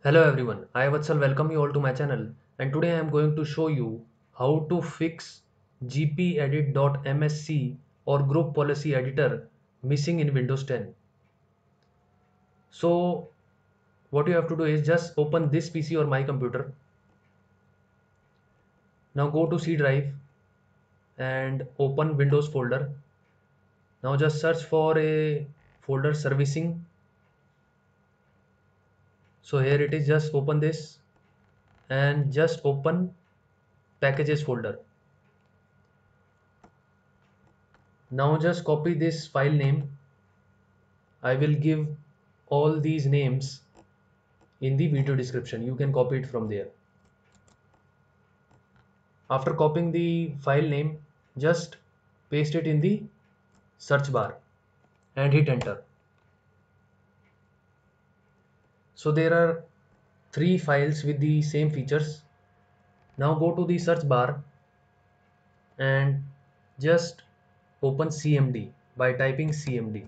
Hello everyone, I Vatsal welcome you all to my channel, and today I am going to show you how to fix gpedit.msc or group policy editor missing in Windows 10. So what you have to do is just open this PC or my computer. Now go to C drive and open Windows folder. Now just search for a folder servicing. So here it is, just open this and just open packages folder. Now just copy this file name. I will give all these names in the video description. You can copy it from there. After copying the file name, just paste it in the search bar and hit enter. So there are three files with the same features. Now go to the search bar and just open CMD by typing CMD.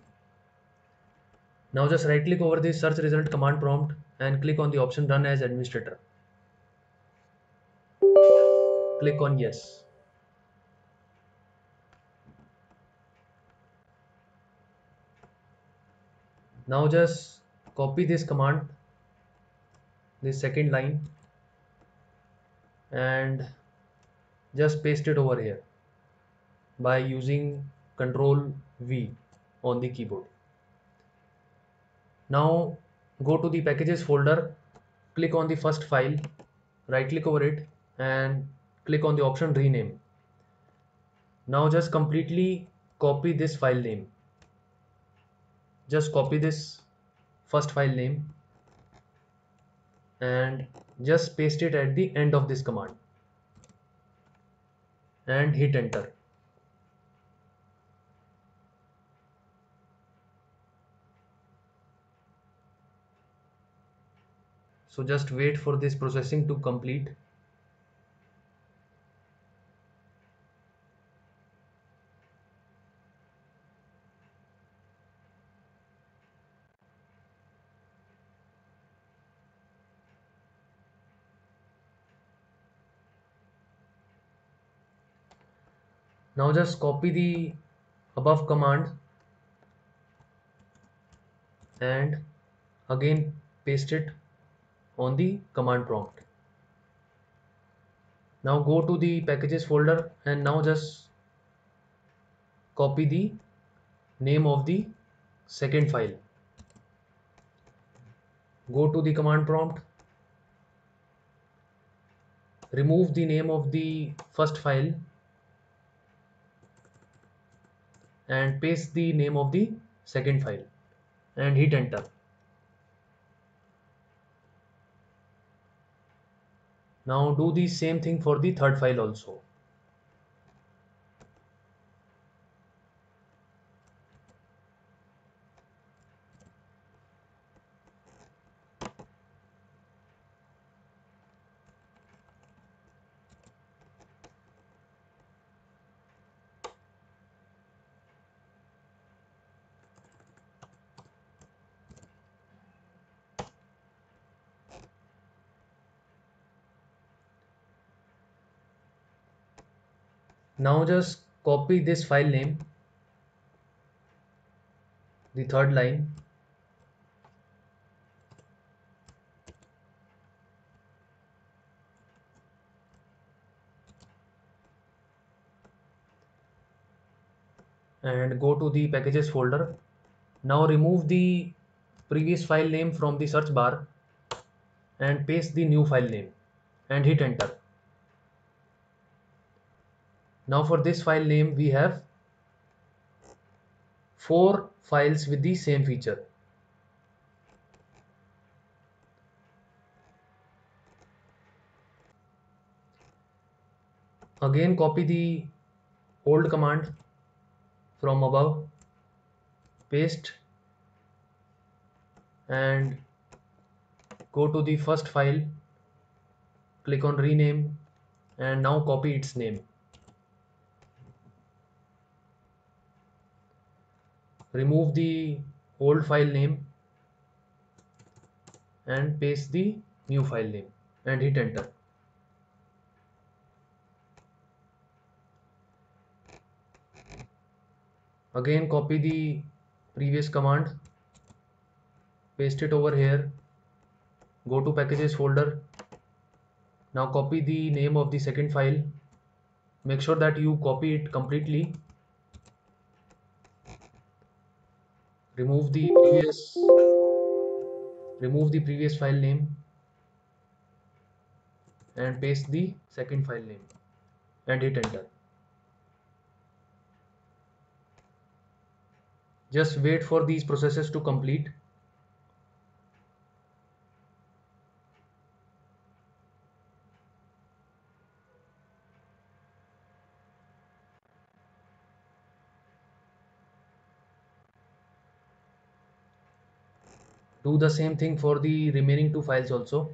Now just right click over the search result command prompt and click on the option run as administrator. Click on yes. Now just copy this command, this second line, and just paste it over here by using Ctrl V on the keyboard. Now go to the packages folder, click on the first file, right click over it and click on the option rename. Now just completely copy this file name. Just copy this first file name and just paste it at the end of this command and hit enter. So just wait for this processing to complete. Now just copy the above command and again paste it on the command prompt. Now go to the packages folder and now just copy the name of the second file. Go to the command prompt, remove the name of the first file and paste the name of the second file and hit enter. Now do the same thing for the third file also. Now just copy this file name, the third line, and go to the packages folder. Now remove the previous file name from the search bar and paste the new file name and hit enter. Now for this file name we have four files with the same feature. Again copy the old command from above, paste and go to the first file, click on rename and now copy its name. Remove the old file name and paste the new file name and hit enter. Again copy the previous command, paste it over here, go to packages folder. Now copy the name of the second file, make sure that you copy it completely, remove the previous file name and paste the second file name and hit enter. Just wait for these processes to complete. Do the same thing for the remaining two files also.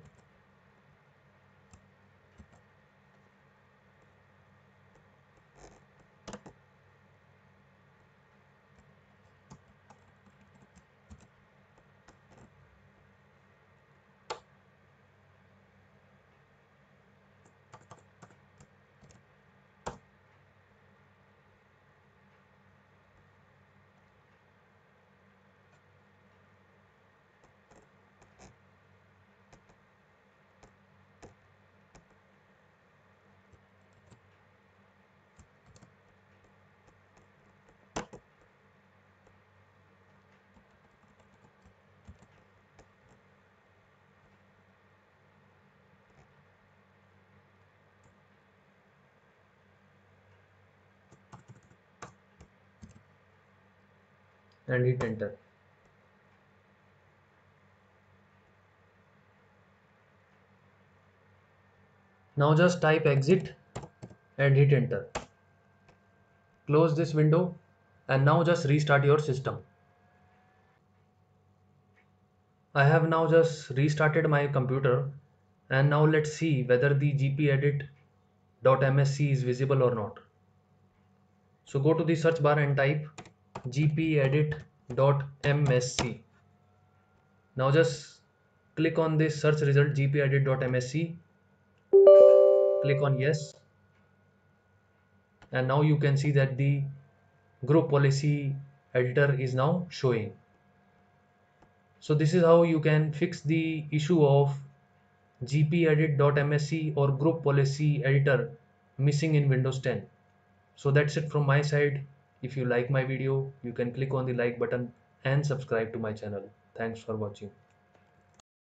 And hit enter. Now just type exit and hit enter. Close this window and now just restart your system. I have now just restarted my computer and now let's see whether the gpedit.msc is visible or not. So go to the search bar and type gpedit.msc. Now just click on this search result gpedit.msc, click on yes, and now you can see that the group policy editor is now showing. So this is how you can fix the issue of gpedit.msc or group policy editor missing in Windows 10. So that's it from my side. If you like my video, you can click on the like button and subscribe to my channel. Thanks for watching.